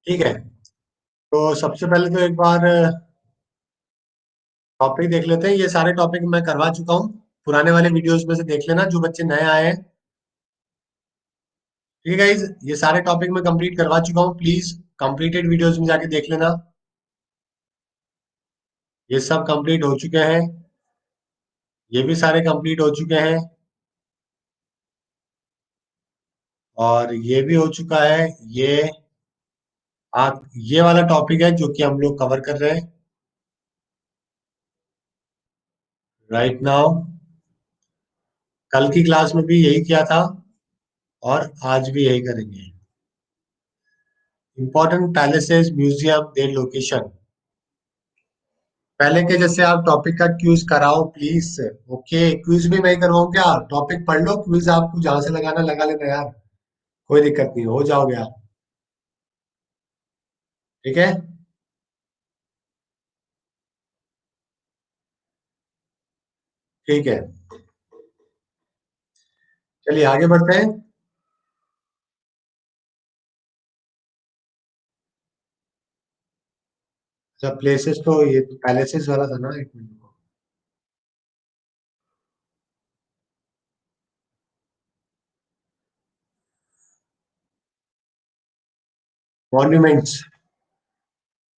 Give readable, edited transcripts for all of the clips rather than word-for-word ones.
ठीक है। तो सबसे पहले तो एक बार टॉपिक देख लेते हैं। ये सारे टॉपिक मैं करवा चुका हूँ। पुराने वाले वीडियोस में से देख लेना जो बच्चे नए आए हैं। ठीक है गाइस, ये सारे टॉपिक मैं कंप्लीट करवा चुका हूँ। प्लीज कंप्लीटेड वीडियोस में जाके देख लेना। ये सब कंप्लीट हो चुके हैं। ये भी सारे कंप्लीट हो चुके हैं। और ये भी हो चुका है। ये आप ये वाला टॉपिक है जो कि हम लोग कवर कर रहे हैं राइट नाउ। कल की क्लास में भी यही किया था और आज भी यही करेंगे। Important palaces museum their location. पहले के जैसे आप टॉपिक का क्विज कराओ प्लीज। ओके, क्विज भी मैं करवाऊँ क्या? टॉपिक पढ़ लो, क्विज आपको जहां से लगाना लगा लेना यार। कोई दिक्कत नहीं, हो जाओगे आप। ठीक है। ठीक है, चलिए आगे बढ़ते हैं। अच्छा, प्लेसेस तो ये तो पैलेसेस वाला था ना, एक मिनट। Monuments,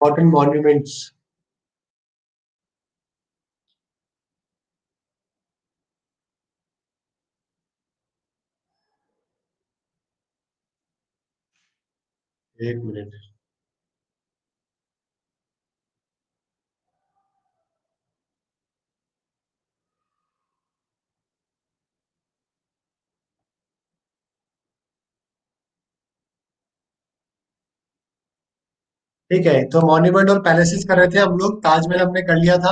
important monuments. एक मिनट। ठीक है, तो मॉन्यूमेंट और पैलेसेस कर रहे थे हम लोग। ताजमहल हमने कर लिया था।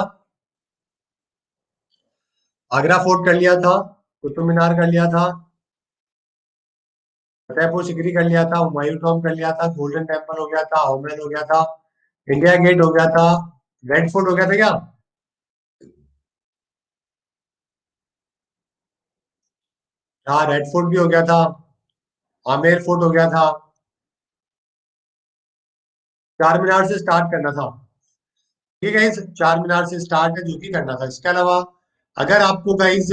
आगरा फोर्ट कर लिया था। कुतुब मीनार कर लिया था। फतेहपुर सिकरी कर लिया था। हुमायूं टॉम्ब कर लिया था। गोल्डन टेम्पल हो गया था। हौमन हो गया था। इंडिया गेट हो गया था। रेड फोर्ट हो गया था क्या? हाँ, रेड फोर्ट भी हो गया था। आमेर फोर्ट हो गया था। चार मीनार से स्टार्ट करना था। ठीक है, इस चार मीनार से स्टार्ट है जो कि करना था। इसके अलावा अगर आपको गाइज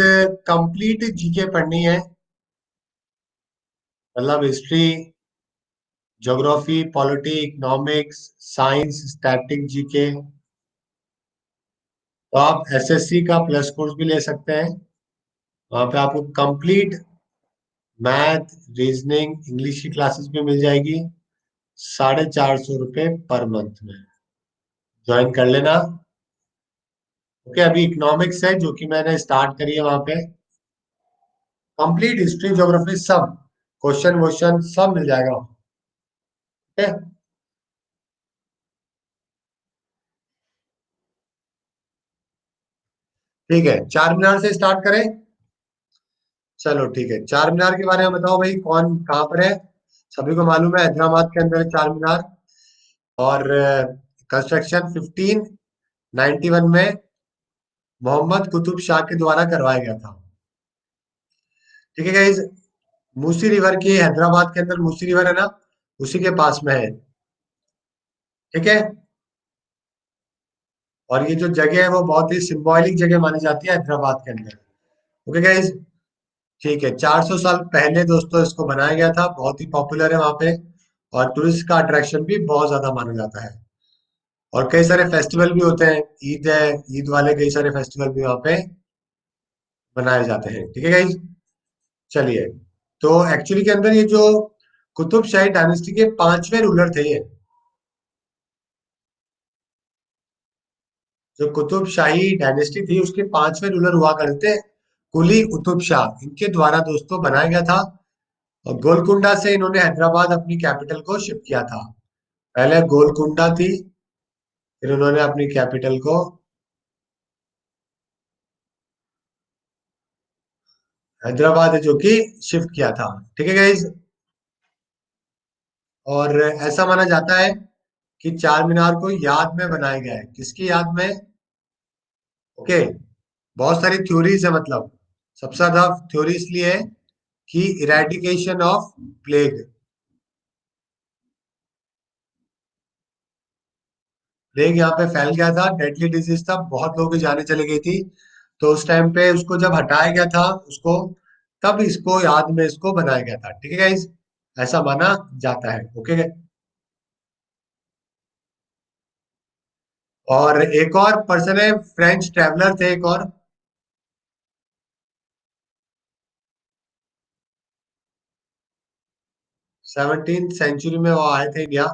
कंप्लीट जीके पढ़नी है, मतलब history, geography, polity, economics, science, static GK, तो आप एसएससी का प्लस कोर्स भी ले सकते हैं। वहां पे आपको कंप्लीट मैथ, रीजनिंग, इंग्लिश की क्लासेस भी मिल जाएगी। 450 रुपये पर मंथ में ज्वाइन कर लेना। ओके, अभी इकोनॉमिक्स है जो कि मैंने स्टार्ट करी है वहां पे। कंप्लीट हिस्ट्री, ज्योग्राफी, सब क्वेश्चन वोश्चन सब मिल जाएगा। ठीक है। ठीक है, चार मीनार से स्टार्ट करें। चलो ठीक है, चार मीनार के बारे में बताओ भाई, कौन कहाँ पर है? सभी को मालूम है हैदराबाद के अंदर है चार मीनार। और कंस्ट्रक्शन 1591 में मोहम्मद कुतुब शाह के द्वारा करवाया गया था। ठीक है गाइस, मूसी रिवर की, हैदराबाद के अंदर मूसी रिवर है ना, उसी के पास में है। ठीक है। और ये जो जगह है वो बहुत ही सिंबॉलिक जगह मानी जाती है हैदराबाद के अंदर। Okay guys. ठीक है, 400 साल पहले दोस्तों इसको बनाया गया था। बहुत ही पॉपुलर है वहां पे। और टूरिस्ट का अट्रैक्शन भी बहुत ज्यादा माना जाता है। और कई सारे फेस्टिवल भी होते हैं। ईद है, ईद वाले कई सारे फेस्टिवल भी वहां पे मनाए जाते हैं। ठीक है गाइस। चलिए, तो एक्चुअली के अंदर ये जो कुतुब शाही डायनेस्टी के पांचवें रूलर थे ये, जो कुतुब शाही डायनेस्टी थी उसके पांचवें रूलर हुआ करते थे, कुली कुतुब शाह, इनके द्वारा दोस्तों बनाया गया था। और गोलकुंडा से इन्होंने हैदराबाद अपनी कैपिटल को शिफ्ट किया था। पहले गोलकुंडा थी, फिर उन्होंने अपनी कैपिटल को हैदराबाद है जो कि शिफ्ट किया था। ठीक है गाइज। और ऐसा माना जाता है कि चार मीनार को याद में बनाया गया है। किसकी याद में? ओके, बहुत सारी थ्योरीज है। मतलब सबसे ज्यादा थ्योरी इसलिए है कि इरेडिकेशन ऑफ प्लेग। प्लेग यहाँ पे फैल गया था, डेडली डिजीज था, बहुत लोगों की जानें चली गई थी। तो उस टाइम पे उसको जब हटाया गया था उसको, तब इसको याद में इसको बनाया गया था। ठीक है गाइस, ऐसा माना जाता है। ओके। और एक और पर्सन है, फ्रेंच ट्रेवलर थे एक और। 17th सेंचुरी में वो आए थे इंडिया।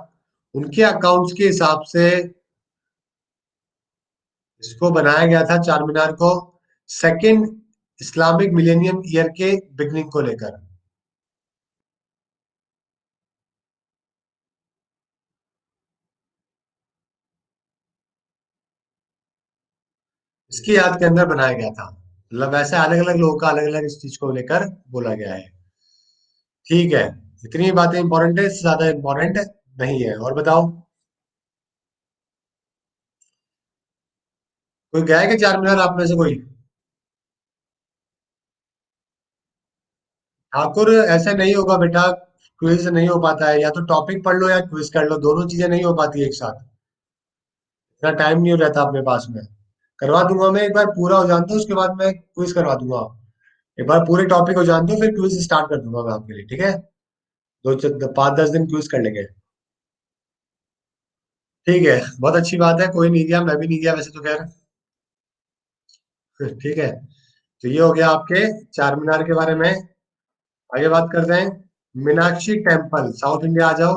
उनके अकाउंट्स के हिसाब से इसको बनाया गया था चार मीनार को सेकेंड इस्लामिक मिलेनियम ईयर के बिगनिंग को लेकर। इसकी याद के अंदर बनाया गया था, मतलब वैसे अलग अलग लोगों का अलग अलग इस चीज को लेकर बोला गया है। ठीक है, इतनी बातें इंपॉर्टेंट है, इससे ज्यादा इंपॉर्टेंट नहीं है। और बताओ, कोई गया है कि चार मीनार आप में से कोई? ठाकुर, ऐसा नहीं होगा बेटा, क्विज नहीं हो पाता है। या तो टॉपिक पढ़ लो या क्विज कर लो, दोनों चीजें नहीं हो पाती एक साथ। इतना टाइम नहीं रहता अपने पास में। करवा दूंगा मैं, एक बार पूरा हो जान दो उसके बाद मैं क्विज करवा दूंगा। एक बार पूरे टॉपिक हो जान दो फिर क्विज स्टार्ट कर दूंगा मैं आपके लिए, ठीक है? 5-10 दिन क्विज कर लेंगे। ठीक है, बहुत अच्छी बात है, कोई नहीं गया, मैं भी नहीं गया वैसे तो खैर। ठीक है, तो ये हो गया आपके चार मीनार के बारे में। आगे बात करते हैं, मीनाक्षी टेम्पल, साउथ इंडिया आ जाओ।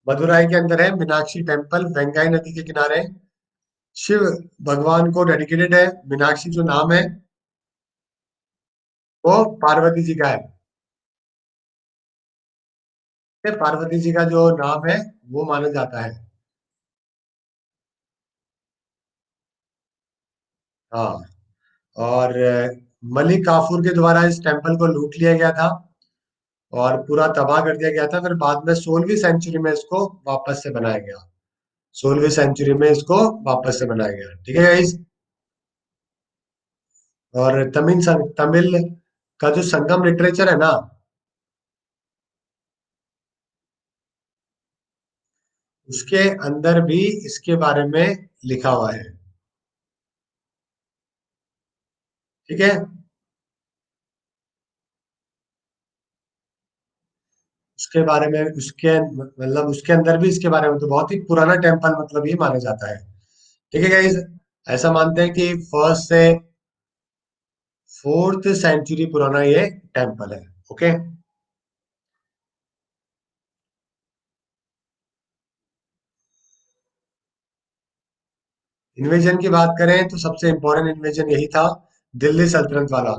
मदुराई के अंदर है मीनाक्षी टेम्पल, वेंगाई नदी के किनारे। शिव भगवान को डेडिकेटेड है। मीनाक्षी जो नाम है वो पार्वती जी का है। ये पार्वती जी का जो नाम है वो माना जाता है। हाँ। और मलिक काफूर के द्वारा इस टेम्पल को लूट लिया गया था और पूरा तबाह कर दिया गया था। फिर बाद में 16वीं सेंचुरी में इसको वापस से बनाया गया। 16वीं सेंचुरी में इसको वापस से बनाया गया, ठीक है गाइस। और तमिल का जो संगम लिटरेचर है ना, उसके अंदर भी इसके बारे में लिखा हुआ है। ठीक है, उसके बारे में, उसके मतलब उसके अंदर भी इसके बारे में, तो बहुत ही पुराना टेम्पल मतलब ये माना जाता है। ठीक है गाइस, ऐसा मानते हैं कि 1st से 4th सेंचुरी पुराना ये टेम्पल है। ओके। इन्वेजन की बात करें तो सबसे इंपॉर्टेंट इन्वेजन यही था, दिल्ली सल्तनत वाला।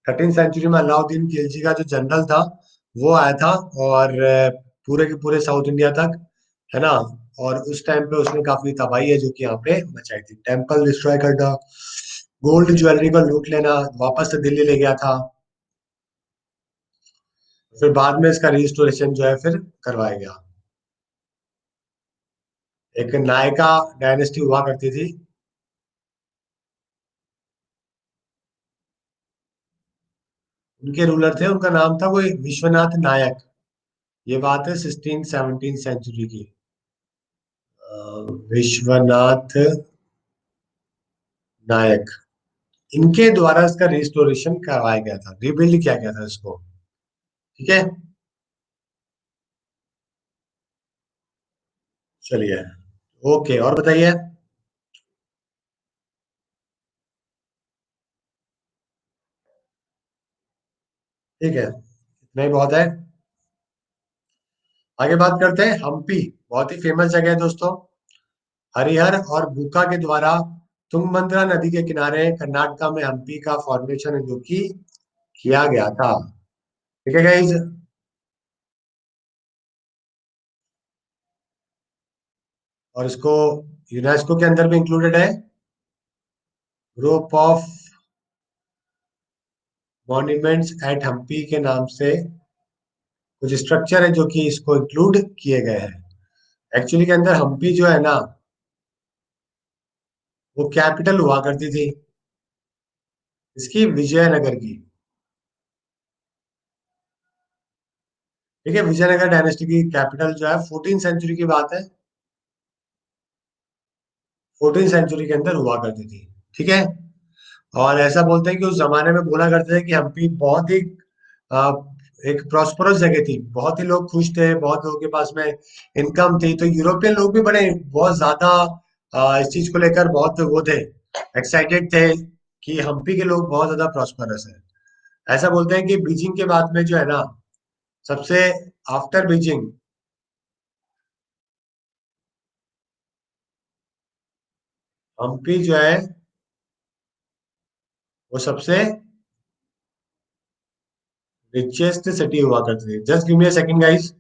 13th सेंचुरी में अलाउद्दीन खिलजी का जो जनरल था वो आया था, और पूरे के पूरे साउथ इंडिया तक, है ना। और उस टाइम पे उसने काफी तबाही है जो कि यहाँ पे मचाई थी, टेम्पल डिस्ट्रॉय करना, गोल्ड ज्वेलरी को लूट लेना, वापस से दिल्ली ले गया था। फिर बाद में इसका रिस्टोरेशन जो है फिर करवाया गया। एक नायका डायनेस्टी हुआ करती थी। उनके रूलर थे, उनका नाम था कोई विश्वनाथ नायक। ये बात है 16 17 सेंचुरी की। विश्वनाथ नायक, इनके द्वारा इसका रिस्टोरेशन करवाया गया था, रिबिल्ड किया गया था इसको। ठीक है, चलिए। ओके, और बताइए। ठीक है, इतना ही बहुत है। आगे बात करते हैं, हम्पी बहुत ही फेमस जगह है दोस्तों। हरिहर और बुका के द्वारा तुंगभद्रा नदी के किनारे कर्नाटका में हम्पी का फॉर्मेशन है जो कि किया गया था। ठीक है गाइज। और इसको यूनेस्को के अंदर भी इंक्लूडेड है, group of monuments at Hampi के नाम से कुछ स्ट्रक्चर है जो कि इसको इंक्लूड किए गए हैं। एक्चुअली के अंदर हम्पी जो है ना, वो कैपिटल हुआ करती थी इसकी, विजयनगर की। ठीक है, विजयनगर डायनेस्टी की कैपिटल जो है, 14th सेंचुरी की बात है। 14th सेंचुरी के अंदर हुआ करती थी। ठीक है। और ऐसा बोलते हैं कि उस जमाने में बोला करते थे कि हम्पी बहुत ही आ, एक प्रॉस्परस जगह थी, बहुत ही लोग खुश थे, बहुत लोगों के पास में इनकम थी, तो यूरोपियन लोग भी बड़े बहुत ज्यादा इस चीज को लेकर बहुत वो थे, एक्साइटेड थे कि हम्पी के लोग बहुत ज्यादा प्रॉस्परस है। ऐसा बोलते हैं कि बीजिंग के बाद में जो है ना, सबसे आफ्टर बीजिंग, हम्पी जो है वो सबसे रिचेस्ट सिटी हुआ करती थी। Just give me a second guys.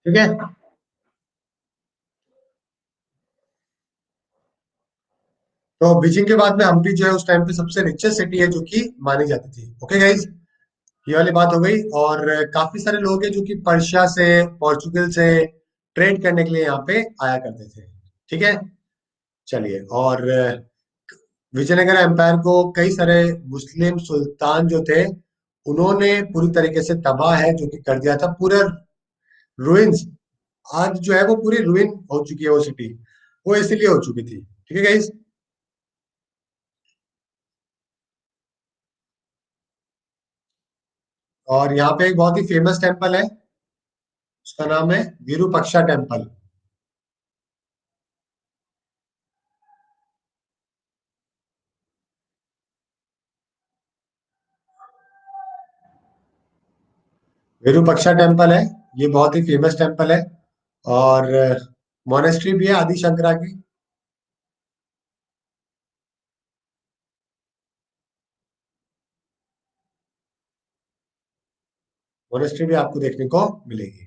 ठीक है। तो बीजिंग के बाद में हम्पी जो है उस टाइम पे सबसे रिचेस्ट सिटी है जो कि मानी जाती थी। ओके गाइज, ये वाली बात हो गई। और काफी सारे लोग हैं जो कि पर्शिया से, पोर्चुगल से ट्रेड करने के लिए यहाँ पे आया करते थे। ठीक है। चलिए। और विजयनगर एम्पायर को कई सारे मुस्लिम सुल्तान जो थे उन्होंने पूरी तरीके से तबाह है जो कि कर दिया था। पूरा रुइंस, आज जो है वो पूरी रुइन हो चुकी है वो सिटी, वो इसीलिए हो चुकी थी। ठीक है गाइज। और यहाँ पे एक बहुत ही फेमस टेम्पल है, उसका नाम है विरूपाक्षा टेम्पल। विरूपाक्षा टेम्पल है, ये बहुत ही फेमस टेम्पल है। और मोनेस्ट्री भी है आदि शंकरा की। मोनेस्ट्री भी आपको देखने को मिलेगी।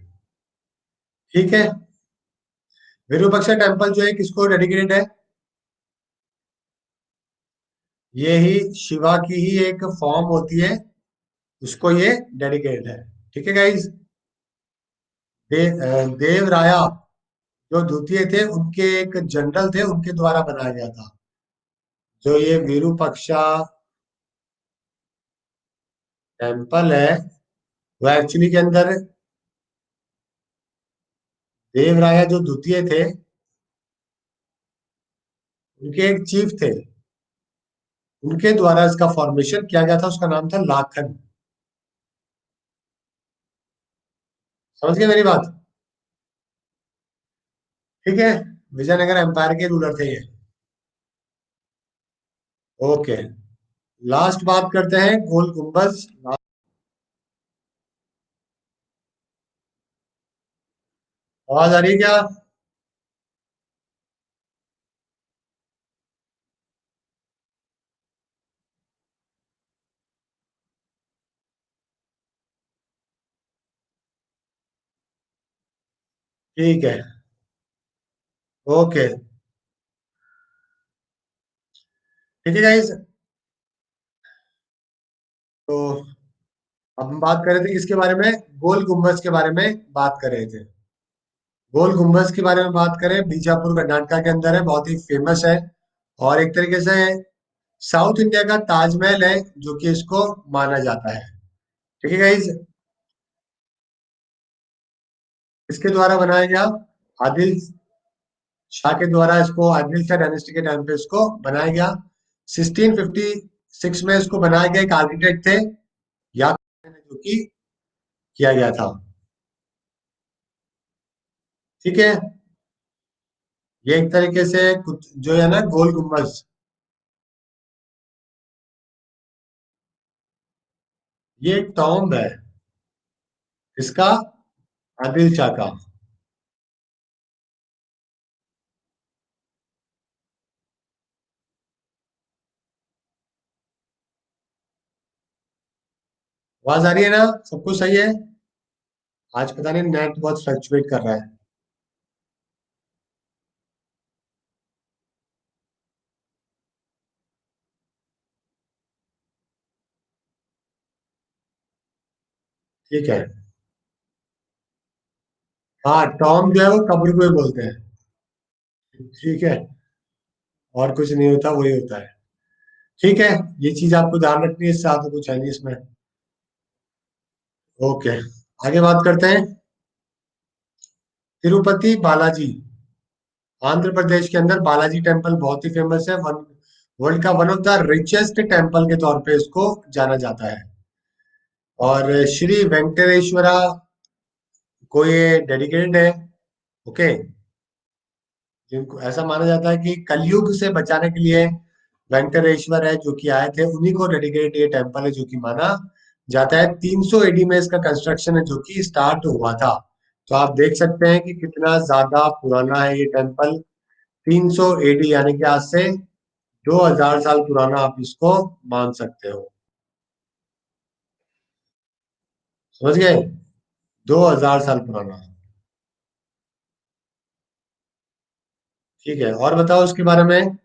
ठीक है। विरूपाक्षा टेम्पल जो है किसको डेडिकेटेड है? ये ही शिवा की ही एक फॉर्म होती है, उसको ये डेडिकेटेड है। ठीक है गाइज। देव राया जो द्वितीय थे, उनके एक जनरल थे, उनके द्वारा बनाया गया था जो ये विरूपाक्षा टेम्पल है। वो एक्चुअली के अंदर देवराया जो द्वितीय थे, उनके एक चीफ थे, उनके द्वारा इसका फॉर्मेशन किया गया था, उसका नाम था लाखन। समझ गए मेरी बात? ठीक है। विजयनगर एम्पायर के रूलर थे ये। ओके। लास्ट बात करते हैं गोल गुंबज। आवाज आ रही है क्या? ठीक है। ओके। ठीक है गाइस। तो अब हम बात कर रहे थे किसके बारे में? गोल गुंबज के बारे में बात कर रहे थे। गोल गुंबज के बारे में बात करें, बीजापुर कर्नाटका के अंदर है, बहुत ही फेमस है। और एक तरीके से साउथ इंडिया का ताजमहल है, जो कि इसको माना जाता है। ठीक है गाइस। इसके द्वारा बनाया गया, आदिल शाह के द्वारा इसको, आदिल शाह डायनेस्टी के टाइम पे इसको बनाया गया। 1656 में इसको बनाया गया, एक आर्किटेक्ट थे या जो कि किया गया था। ठीक है। ये एक तरीके से कुछ जो है ना गोल गुम्बज, ये एक टॉम्ब है। इसका? आदिल शाह का। आवाज आ रही है ना? सब कुछ सही है? आज पता नहीं नेट बहुत फ्लक्चुएट कर रहा है। ठीक है। हाँ, टॉम जो है वो कब्र को ही बोलते हैं। ठीक है। और कुछ नहीं होता, वही होता है। ठीक है। ये चीज आपको ध्यान रखनी है, इससे आगे कुछ है नहीं इसमें। ओके। आगे बात करते हैं। तिरुपति बालाजी, आंध्र प्रदेश के अंदर बालाजी टेम्पल बहुत ही फेमस है। वर्ल्ड का one of the richest temple के तौर पे इसको जाना जाता है। और श्री वेंकटेश्वरा को ये डेडिकेटेड है। ओके। जिनको ऐसा माना जाता है कि कलयुग से बचाने के लिए वेंकटेश्वर है जो कि आए थे, उन्हीं को डेडिकेटेड ये टेम्पल है, जो कि माना जाता है। 300 एडी में इसका कंस्ट्रक्शन है जो कि स्टार्ट हुआ था। तो आप देख सकते हैं कि कितना ज्यादा पुराना है ये टेम्पल। 300 एडी यानी कि आज से 2000 साल पुराना आप इसको मान सकते हो। समझ गए? 2000 साल पुराना। ठीक है, और बताओ उसके बारे में।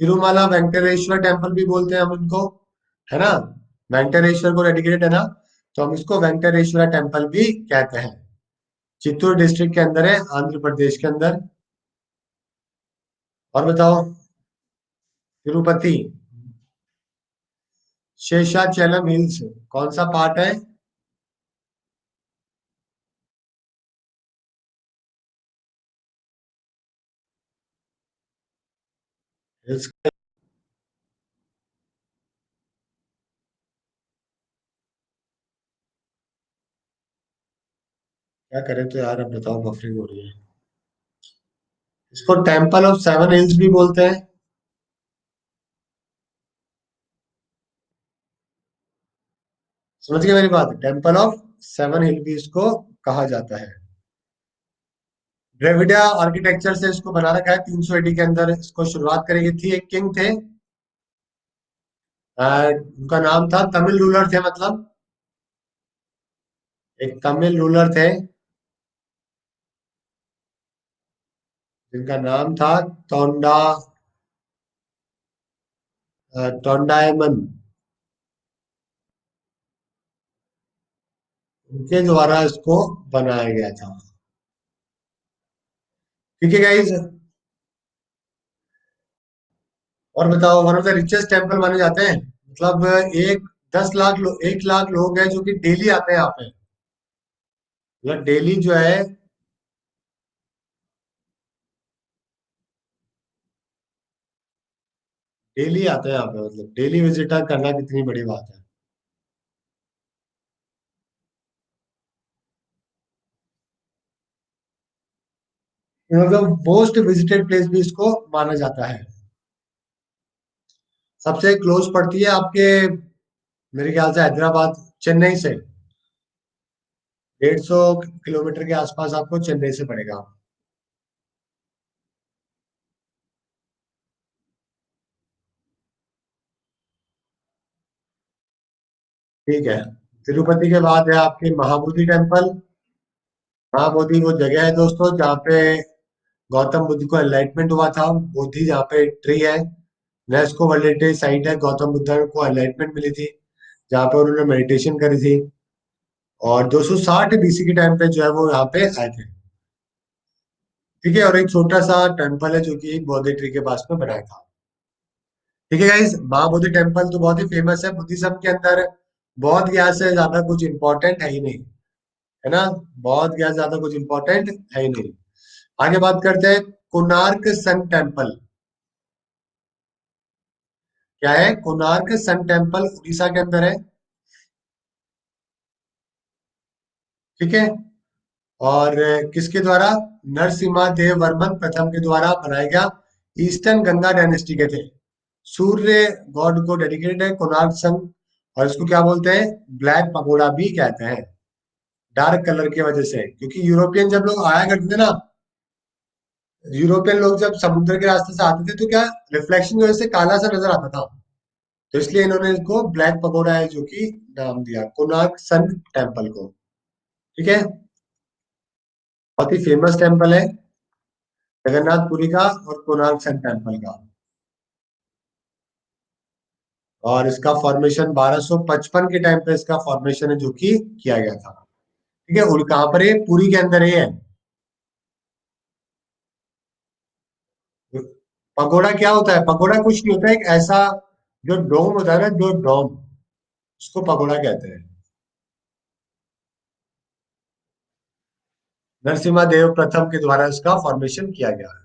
तिरुमाला वेंकटेश्वर टेम्पल भी बोलते हैं हम उनको, है ना? वेंकटेश्वर को डेडिकेटेड है ना, तो हम इसको वेंकटेश्वर टेम्पल भी कहते हैं। चित्तूर डिस्ट्रिक्ट के अंदर है, आंध्र प्रदेश के अंदर। और बताओ। तिरुपति शेषाचलम हिल्स कौन सा पार्ट है? हिल्स। क्या करें तो यार, अब बताओ, बफरिंग हो रही है। इसको टेम्पल ऑफ सेवन हिल्स भी बोलते हैं। समझ गए मेरी बात? टेम्पल ऑफ सेवन हिल भी इसको कहा जाता है। द्रविड़ा आर्किटेक्चर से इसको बना रखा है। 300 एडी के अंदर इसको शुरुआत करी थी। एक किंग थे, उनका नाम था, तमिल रूलर थे मतलब, एक तमिल रूलर थे जिनका नाम था टोंडा, टोंडायमन। उनके द्वारा इसको बनाया गया था। ठीक है गाइज। और बताओ, one of the richest temple माने जाते हैं, मतलब एक 10 लाख 1 लाख लोग हैं जो कि डेली आते हैं यहाँ पे, मतलब डेली जो है, डेली आते हैं यहाँ पे, मतलब डेली विजिटर करना कितनी बड़ी बात है। मतलब मोस्ट विजिटेड प्लेस भी इसको माना जाता है। सबसे क्लोज पड़ती है आपके, मेरे ख्याल से हैदराबाद, चेन्नई से 150 किलोमीटर के आसपास आपको चेन्नई से पड़ेगा। ठीक है। तिरुपति के बाद है आपके महाबोधि टेम्पल। महाबोधि वो जगह है दोस्तों जहाँ पे गौतम बुद्ध को एनलाइटमेंट हुआ था। बोधि जहाँ पे ट्री है, यूनेस्को वर्ल्ड हेरिटेज साइट है। गौतम बुद्ध को एनलाइटमेंट मिली थी जहाँ पे उन्होंने मेडिटेशन करी थी, और 260 बीसी के टाइम पे जो है वो यहाँ पे आए थे। ठीक है, और एक छोटा सा टेम्पल है जो कि बोधि ट्री के पास में बनाया था। ठीक है गाइस, महाबोधि टेम्पल तो बहुत ही फेमस है बुद्धिज्म के अंदर। बहुत ज्ञान से ज्यादा कुछ इंपॉर्टेंट है ही नहीं, है ना। बहुत ज्ञान ज्यादा कुछ इंपॉर्टेंट है ही नहीं। आगे बात करते हैं, कोणार्क सन टेम्पल। क्या है? कोणार्क सन टेम्पल उड़ीसा के अंदर है। ठीक है। और किसके द्वारा? नरसिम्हा देव वर्मन प्रथम के द्वारा बनाया गया। ईस्टर्न गंगा डायनेस्टी के थे। सूर्य गॉड को डेडिकेटेड है कोणार्क सन। और इसको क्या बोलते हैं? ब्लैक पगोड़ा भी कहते हैं, डार्क कलर की वजह से, क्योंकि यूरोपियन जब लोग आया करते थे ना, यूरोपियन लोग जब समुद्र के रास्ते से आते थे तो क्या, रिफ्लेक्शन की वजह से काला सा नजर आता था। तो इसलिए इन्होंने इसको ब्लैक पगोड़ा है जो कि नाम दिया कोणार्क सन टेम्पल को। ठीक है। बहुत ही फेमस टेम्पल है जगन्नाथपुरी का और कोणार्क सन टेम्पल का। और इसका फॉर्मेशन 1255 के टाइम पे इसका फॉर्मेशन है जो कि किया गया था। ठीक है, और कहाँ पर है? पुरी के अंदर ही है। पगोड़ा क्या होता है? पगोड़ा कुछ नहीं होता है, एक ऐसा जो डोम होता है ना, जो डोम, उसको पगोड़ा कहते हैं। नरसिम्हा देव प्रथम के द्वारा इसका फॉर्मेशन किया गया है।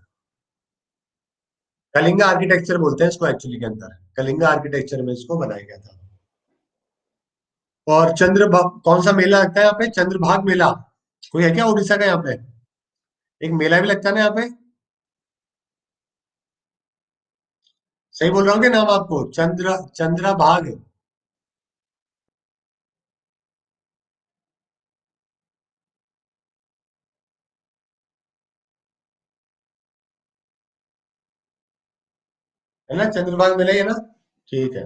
कलिंगा आर्किटेक्चर बोलते हैं इसको एक्चुअली के अंदर, कलिंगा आर्किटेक्चर में इसको बनाया गया था। और कौन सा मेला लगता है यहाँ पे? चंद्रभाग मेला। कोई है क्या उड़ीसा का यहाँ पे? एक मेला भी लगता है ना यहाँ पे। सही बोल रहा हूँ क्या नाम आपको? चंद्रभाग। है ना, चंद्रभाग मेला ही है ना। ठीक है।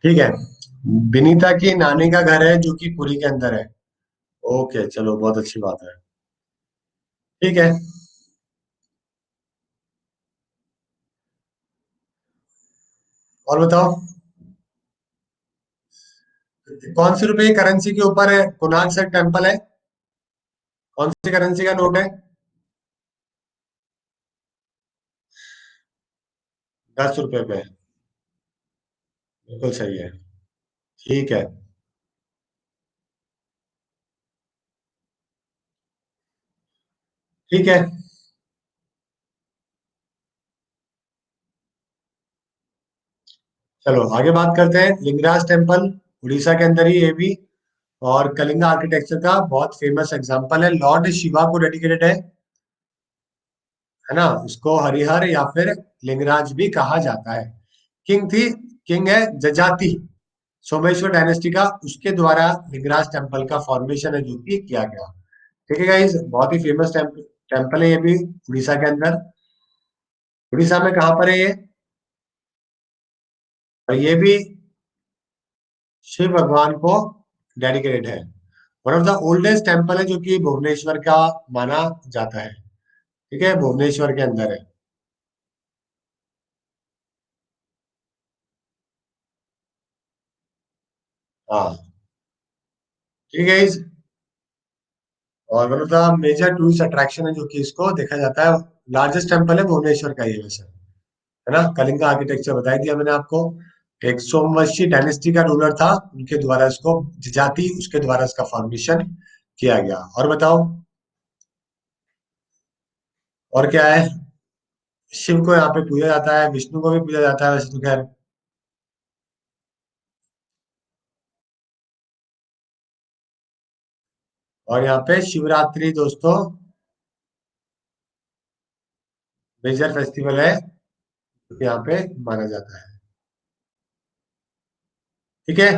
ठीक है, विनीता की नानी का घर है जो कि पुरी के अंदर है। ओके, चलो बहुत अच्छी बात है। ठीक है। और बताओ। कौन सी रुपए की करेंसी के ऊपर है कोणार्क सन टेम्पल है? कौन सी करेंसी का नोट है? 10 रुपए पे? बिल्कुल सही है। ठीक है। ठीक है। चलो आगे बात करते हैं। लिंगराज टेम्पल, उड़ीसा के अंदर ही ये भी, और कलिंगा आर्किटेक्चर का बहुत फेमस एग्जांपल है। लॉर्ड शिवा को डेडिकेटेड है ना। उसको हरिहर या फिर लिंगराज भी कहा जाता है। किंग थी, किंग है जजाति, सोमेश्वर डायनेस्टी का, उसके द्वारा लिंगराज टेम्पल का फॉर्मेशन है जो कि किया गया। ठीक है गाइस, बहुत ही फेमस टेम्पल है ये भी, उड़ीसा के अंदर। उड़ीसा में कहाँ पर है ये? और ये भी शिव भगवान को डेडिकेटेड है। One of the oldest temple है जो कि भुवनेश्वर का माना जाता है। ठीक है, भुवनेश्वर के अंदर है। हाँ। ठीक है guys, और one of the major tourist attraction है जो कि इसको देखा जाता है। लार्जेस्ट टेम्पल है भुवनेश्वर का ये वैसे, है ना। कलिंगा आर्किटेक्चर बताई दिया मैंने आपको। एक सोमवंशी डायनेस्टी का रूलर था, उनके द्वारा इसको, जाति उसके द्वारा इसका फॉर्मेशन किया गया। और बताओ, और क्या है? शिव को यहाँ पे पूजा जाता है, विष्णु को भी पूजा जाता है वैसे तो खैर। और यहाँ पे शिवरात्रि दोस्तों मेजर फेस्टिवल है, जो यहाँ पे माना जाता है। ठीक है।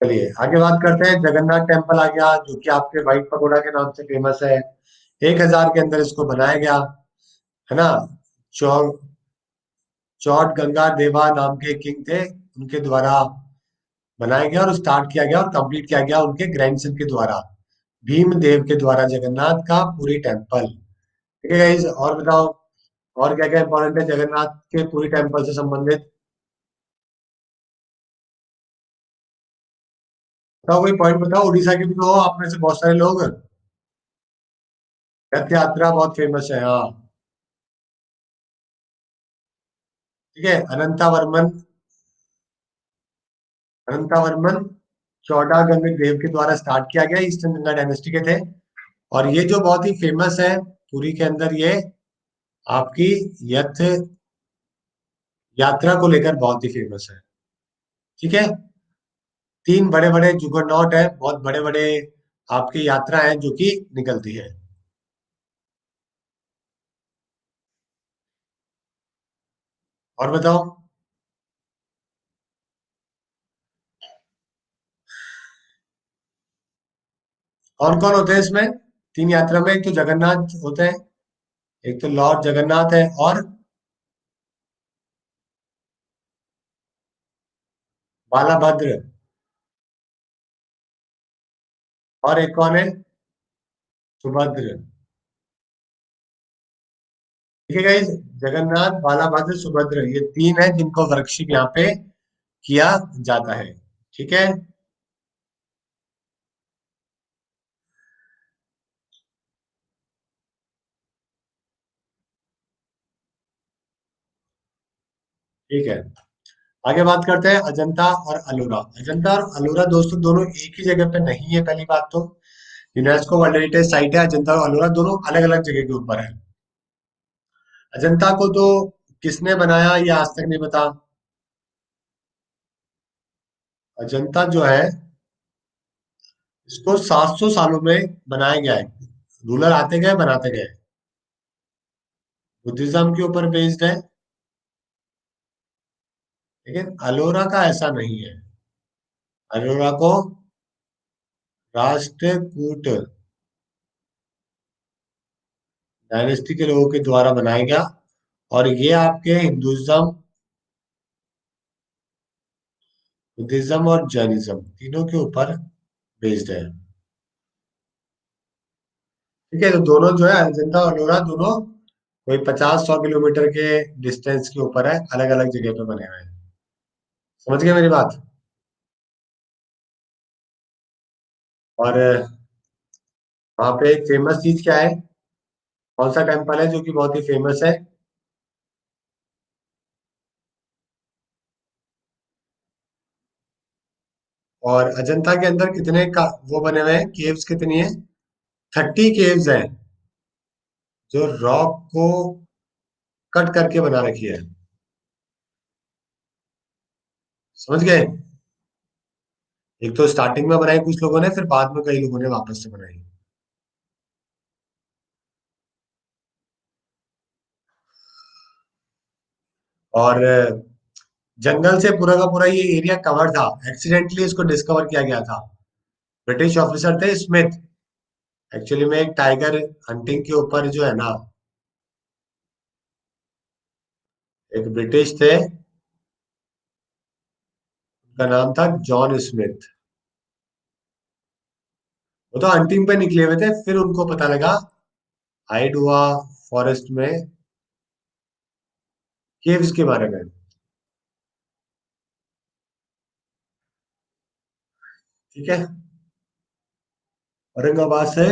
चलिए आगे बात करते हैं। जगन्नाथ टेम्पल आ गया जो कि आपके व्हाइट पगोडा के नाम से फेमस है। 1000 के अंदर इसको बनाया गया, है ना। चौ चौट गंगा देवा नाम के किंग थे, उनके द्वारा बनाया गया और स्टार्ट किया गया और कंप्लीट किया गया उनके ग्रैंडसन के द्वारा, भीम देव के द्वारा, जगन्नाथ का पूरी टेम्पल। ठीक है गाइस, और बताओ, और क्या क्या इंपॉर्टेंट है जगन्नाथ के पूरी टेम्पल से संबंधित? बताओ कोई पॉइंट बताओ, उड़ीसा के भी तो हो आप में से बहुत सारे लोग। रथ यात्रा बहुत फेमस है, हाँ। ठीक है, अनंतावर्मन चौदह गंग देव के द्वारा स्टार्ट किया गया, ईस्टर्न गंगा डायनेस्टी के थे। और ये जो बहुत ही फेमस है पुरी के अंदर, ये आपकी यथ यात्रा को लेकर बहुत ही फेमस है। ठीक है। तीन बड़े बड़े जुगरनॉट है, बहुत बड़े बड़े आपकी यात्रा है जो कि निकलती है। और बताओ, कौन कौन होते हैं इसमें? तीन यात्रा में एक तो जगन्नाथ होते हैं, एक तो लॉर्ड जगन्नाथ है, और बालाभद्र, और एक कौन है? सुभद्र। ठीक है गाइस, जगन्नाथ, बालाभद्र, सुभद्र, ये तीन है जिनको वर्कशिप यहाँ पे किया जाता है। ठीक है। ठीक है, आगे बात करते हैं अजंता और अलोरा। अजंता और अलोरा दोस्तों दोनों एक ही जगह पे नहीं है, पहली बात तो। यूनेस्को वर्ल्ड हेरिटेज साइट है, अजंता और अलोरा दोनों अलग अलग जगह के ऊपर है। अजंता को तो किसने बनाया ये आज तक नहीं पता। अजंता जो है, इसको 700 सालों में बनाया गया है। रूलर आते गए बनाते गए। बुद्धिज्म के ऊपर बेस्ड है, लेकिन अलोरा का ऐसा नहीं है। अलोरा को राष्ट्रकूट डायनेस्टी के लोगों के द्वारा बनाया गया, और ये आपके हिंदुइज्म, बुद्धिज्म और जैनिज्म तीनों के ऊपर बेस्ड है। ठीक है, तो दोनों जो है अजंता और अलोरा दोनों कोई 50-100 किलोमीटर के डिस्टेंस के ऊपर है, अलग अलग जगह पे बने हुए हैं। समझ गए मेरी बात? और वहाँ पे एक फेमस चीज क्या है? कौन सा टेम्पल है जो कि बहुत ही फेमस है? और अजंता के अंदर कितने का वो बने हुए हैं, केव्स कितनी है? 30 केव्स हैं जो रॉक को कट करके बना रखी है। समझ गए? एक तो स्टार्टिंग में बनाई कुछ लोगों ने, फिर बाद में कई लोगों ने वापस से बनाई। और जंगल से पूरा का पूरा ये एरिया कवर था, एक्सीडेंटली इसको डिस्कवर किया गया था। ब्रिटिश ऑफिसर थे स्मिथ, एक्चुअली में एक टाइगर हंटिंग के ऊपर जो है ना, एक ब्रिटिश थे, उनका नाम था जॉन स्मिथ। वो तो हंटिंग पे निकले हुए थे, फिर उनको पता लगा हाइड हुआ फॉरेस्ट में केव्स के बारे में। ठीक है। औरंगाबाद से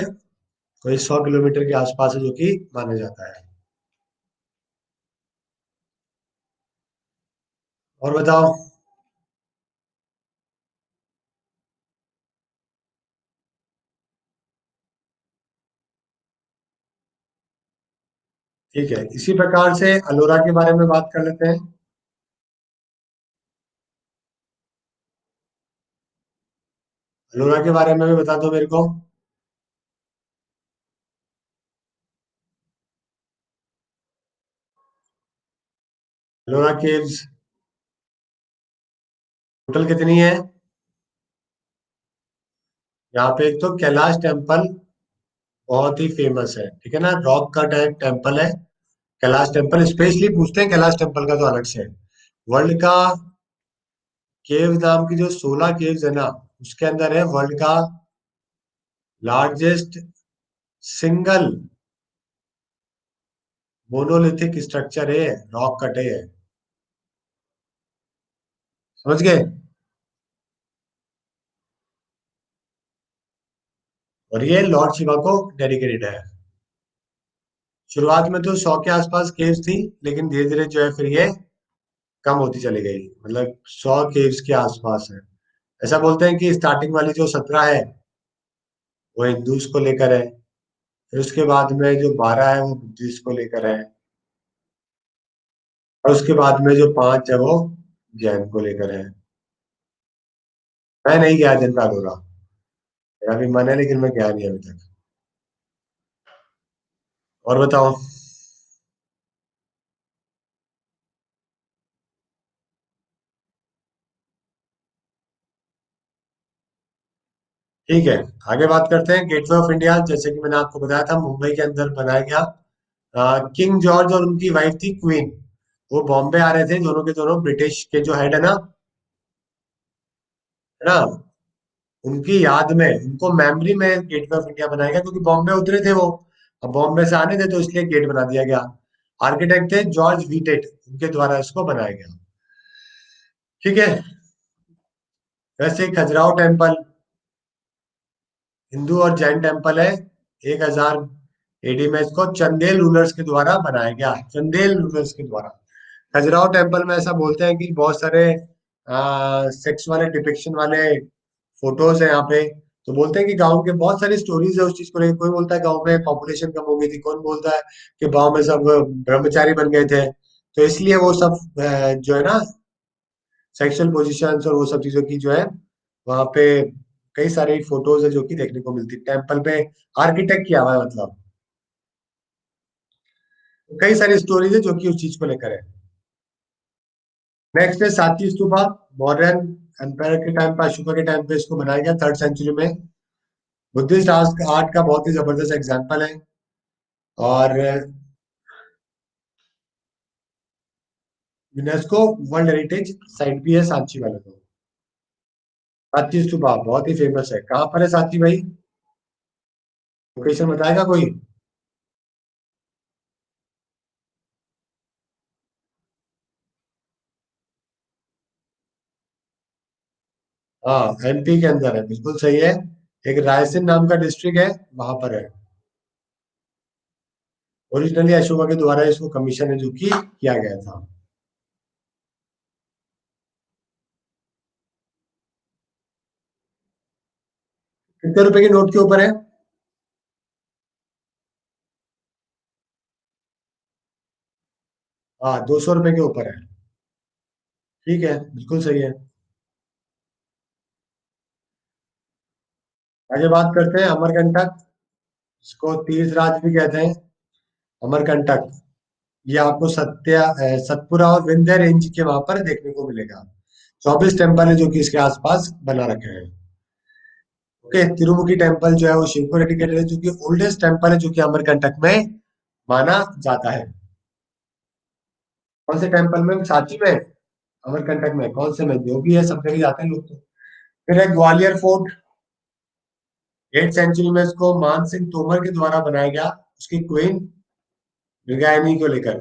कोई 100 किलोमीटर के आसपास है जो कि माना जाता है। और बताओ। ठीक है, इसी प्रकार से अलोरा के बारे में बात कर लेते हैं। अलोरा के बारे में भी बता दो मेरे को। अलोरा केव्स टोटल कितनी है? यहाँ पे एक तो कैलाश टेम्पल बहुत ही फेमस है, ठीक है ना, रॉक कट है टेम्पल है। कैलाश टेम्पल स्पेशली पूछते हैं, कैलाश टेम्पल का तो अलग से है। वर्ल्ड का केव नाम की जो 16 केव्स है ना, उसके अंदर है वर्ल्ड का लार्जेस्ट सिंगल मोनोलिथिक स्ट्रक्चर है, रॉक कट है। समझ गए? और ये लॉर्ड शिवा को डेडिकेटेड है। शुरुआत में तो 100 के आसपास केव्स थी, लेकिन धीरे धीरे जो है फिर ये कम होती चली गई, मतलब 100 केव्स के आसपास है। ऐसा बोलते हैं कि स्टार्टिंग वाली जो 17 है वो हिंदूज को लेकर है, फिर उसके बाद में जो 12 है वो बुद्धिस्ट को लेकर है, और उसके बाद में जो 5 है वो जैन को लेकर है। मैं नहीं गया जनता दौरा, मेरा भी मन है लेकिन मैं गया नहीं अभी तक। और बताओ। ठीक है, आगे बात करते हैं गेटवे ऑफ इंडिया। जैसे कि मैंने आपको बताया था, मुंबई के अंदर बनाया गया। किंग जॉर्ज और उनकी वाइफ थी क्वीन, वो बॉम्बे आ रहे थे, दोनों के दोनों ब्रिटिश के जो हेड है ना, उनकी याद में, उनको मेमोरी में गेटवे ऑफ इंडिया बनाया गया, क्योंकि बॉम्बे उतरे थे वो, अब बॉम्बे से आने थे तो इसलिए गेट बना दिया गया। आर्किटेक्ट थे जॉर्ज व्हीटेट, उनके द्वारा इसको बनाया गया। ठीक है। वैसे खजुराहो टेम्पल हिंदू और जैन टेम्पल है। 1000 एडी में इसको चंदेल रूलर्स के द्वारा बनाया गया, चंदेल रूलर्स के द्वारा। खजुराहो टेम्पल में ऐसा बोलते हैं कि बहुत सारे सेक्स वाले डिपिक्शन वाले फोटोज है यहाँ पे। तो बोलते हैं कि गांव के बहुत सारी स्टोरीज है उस चीज को लेकर। कोई बोलता है गांव में पॉपुलेशन कम हो गई थी, कौन बोलता है कि गांव में सब ब्रह्मचारी बन गए थे, तो इसलिए वो सब जो है ना, सेक्सुअल पोजीशंस और वो सब चीजों की जो है वहां पे कई सारी फोटोज है जो कि देखने को मिलती टेम्पल पे। आर्किटेक्ट किया हुआ है मतलब। कई सारी स्टोरीज है जो कि उस चीज को लेकर है। नेक्स्ट है सातवी स्तूपा। मॉडर्न एम्पायर के टाइम पे, अशोका के टाइम पे इसको बनाया गया, 3rd सेंचुरी में। बुद्धिस्ट आर्ट आर्ट का बहुत ही जबरदस्त एग्जाम्पल है। और यूनेस्को वर्ल्ड हेरिटेज साइट भी है सांची वाले को। सातवी स्तूपा बहुत ही फेमस है, कहाँ पर है सातवी भाई? लोकेशन बताएगा कोई? हाँ, एमपी के अंदर है, बिल्कुल सही है। एक रायसेन नाम का डिस्ट्रिक्ट है, वहां पर है। ओरिजिनली अशोका के द्वारा इसको कमीशन है जो कि किया गया था। कितने रुपए के नोट के ऊपर है? हाँ, 200 रुपए के ऊपर है। ठीक है, बिल्कुल सही है। आगे बात करते हैं अमरकंटक, इसको तीर्थ राज भी कहते हैं। अमरकंटक, ये आपको सतपुरा और विंध्य रेंज के वहां पर देखने को मिलेगा। 24 टेम्पल है जो कि इसके आसपास बना रखे हैं। ओके, तिरुमुखी टेम्पल जो है वो शिव को डेडिकेटेड है, जो कि ओल्डेस्ट टेम्पल है जो कि अमरकंटक में माना जाता है। कौन से टेम्पल में? सांची में? अमरकंटक में कौन से में? जो भी है, सब जगह जाते हैं लोग तो। फिर है ग्वालियर फोर्ट। 8th सेंचुरी में इसको मान सिंह तोमर के द्वारा बनाया गया, उसकी क्वीन मृगयानी को लेकर।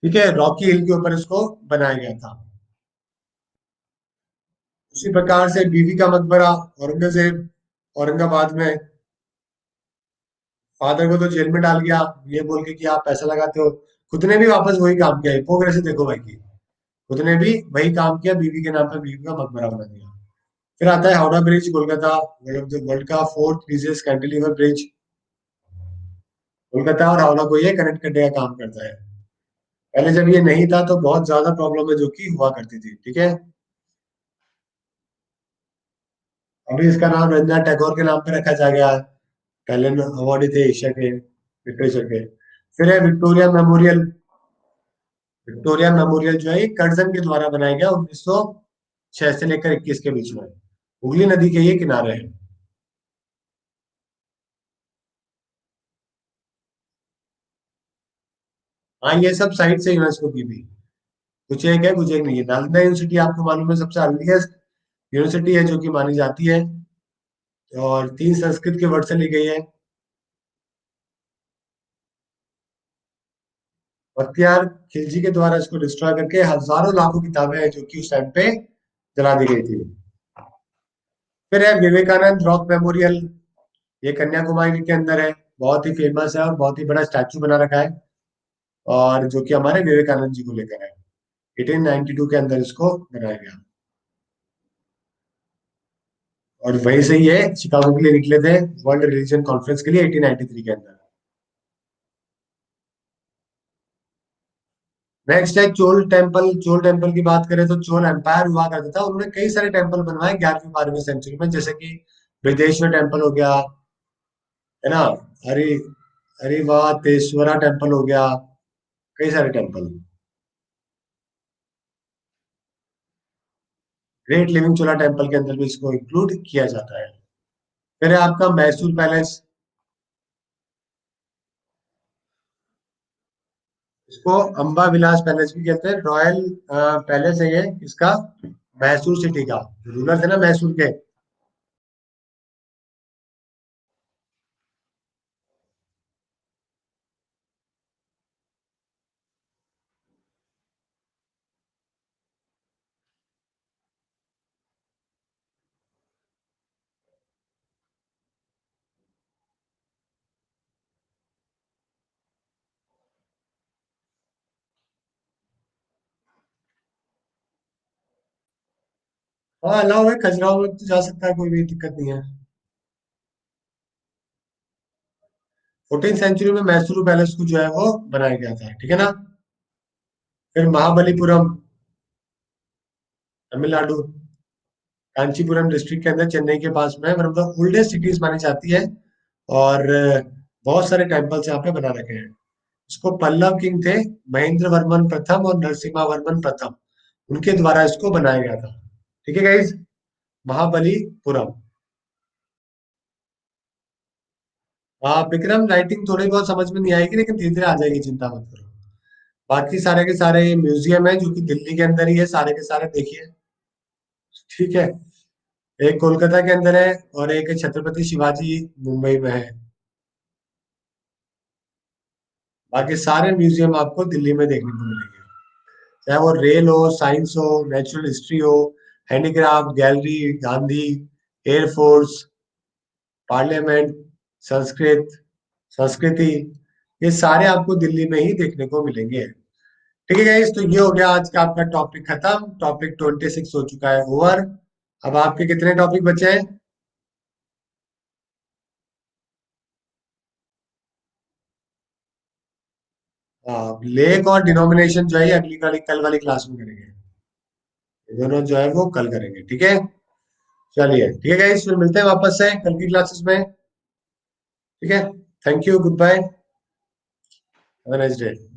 ठीक है, रॉकी हिल के ऊपर इसको बनाया गया था। उसी प्रकार से बीवी का मकबरा, औरंगजेब औरंगाबाद में फादर को तो जेल में डाल गया, ये बोल के कि आप पैसा लगाते हो। खुद ने भी वापस वही काम किया, हिपोक्रेसी देखो भाई की। खुद ने भी वही काम किया, बीवी के नाम पर बीवी का मकबरा बना दिया। फिर आता है हावड़ा ब्रिज, कोलकाता, वर्ल्ड का fourth busiest cantilever bridge. Kolkata और हावड़ा को ये कनेक्ट करने का काम करता है। पहले जब ये नहीं था तो बहुत ज्यादा प्रॉब्लम है जो कि हुआ करती थी। ठीक है, अभी इसका नाम रविन्द्रनाथ टैगोर के नाम पे रखा जा गया है। पहले अवार्ड थे एशिया के लिटरेचर के। फिर है विक्टोरिया मेमोरियल। विक्टोरिया मेमोरियल जो है ये कर्जन के द्वारा बनाया गया 1906 से लेकर 21 के बीच में। हुगली नदी के ये किनारे है। हाँ, ये सब साइट से यूनेस्को की भी। कुछ एक है, कुछ एक नहीं है। नालंदा यूनिवर्सिटी आपको मालूम है सबसे अर्लीस्ट यूनिवर्सिटी है जो कि मानी जाती है, और 3 संस्कृत के वर्ड से ली गई है। बख्तियार खिलजी के द्वारा इसको डिस्ट्रॉय करके हजारों लाखों किताबें हैं जो कि उस टाइम पे जला दी गई थी। फिर है विवेकानंद रॉक मेमोरियल, ये कन्याकुमारी के अंदर है। बहुत ही फेमस है और बहुत ही बड़ा स्टैचू बना रखा है, और जो कि हमारे विवेकानंद जी को लेकर है। 1892 के अंदर इसको बनाया गया। और वहीं से ये शिकागो के लिए निकले थे वर्ल्ड रिलीजन कॉन्फ्रेंस के लिए 1893 के अंदर। नेक्स्ट है चोल टेम्पल। चोल टेम्पल की बात करें तो चोल एम्पायर हुआ करता था, उन्होंने कई सारे टेम्पल बनवाए 11वीं 12वीं सेंचुरी में, जैसे कि बृहदेश्वर टेम्पल हो गया, है ना, हरि हरिवातेश्वरा टेम्पल हो गया, कई सारे टेम्पल। ग्रेट लिविंग चोला टेम्पल के अंदर भी इसको इंक्लूड किया जाता है। फिर है आपका मैसूर पैलेस। इसको अंबा विलास पैलेस भी कहते हैं। रॉयल पैलेस है ये इसका, मैसूर सिटी का। रूलर थे ना मैसूर के। हाँ, अलाउ है, खजुराहो में तो जा सकता है, कोई भी दिक्कत नहीं है। 14th सेंचुरी में मैसूर पैलेस को जो है वो बनाया गया था। ठीक है ना। फिर महाबलीपुरम, तमिलनाडु, कांचीपुरम डिस्ट्रिक्ट के अंदर, चेन्नई के पास में, one of the oldest cities मानी जाती है। और बहुत सारे टेम्पल्स यहाँ पे बना रखे हैं। इसको पल्लव किंग थे, महेंद्र वर्मन प्रथम और नरसिम्हा वर्मन प्रथम, उनके द्वारा इसको बनाया गया था। ठीक है गाइज, महाबलीपुरम। हाँ विक्रम, राइटिंग थोड़ी बहुत समझ में नहीं आएगी लेकिन धीरे धीरे आ जाएगी, चिंता मत करो। बाकी सारे के सारे म्यूजियम है जो कि दिल्ली के अंदर ही है, सारे के सारे देखिए। ठीक है, एक कोलकाता के अंदर है और एक छत्रपति शिवाजी मुंबई में है। बाकी सारे म्यूजियम आपको दिल्ली में देखने को मिलेंगे, चाहे वो रेल हो, साइंस हो, नेचुरल हिस्ट्री हो, handicraft, gallery, Gandhi, air force, parliament, Sanskrit, संस्कृति, ये सारे आपको दिल्ली में ही देखने को मिलेंगे। ठीक है गाइस, तो ये हो गया आज का आपका टॉपिक खत्म। टॉपिक 26 हो चुका है ओवर। अब आपके कितने टॉपिक बचे हैं? लेक और डिनोमिनेशन जो है ये अगली वाली कल वाली क्लास में करेंगे। ये दोनों जो है वो कल करेंगे, ठीक है। चलिए ठीक है गाइस, फिर मिलते हैं वापस से कल की क्लासेस में। ठीक है, thank you, goodbye, have a nice day.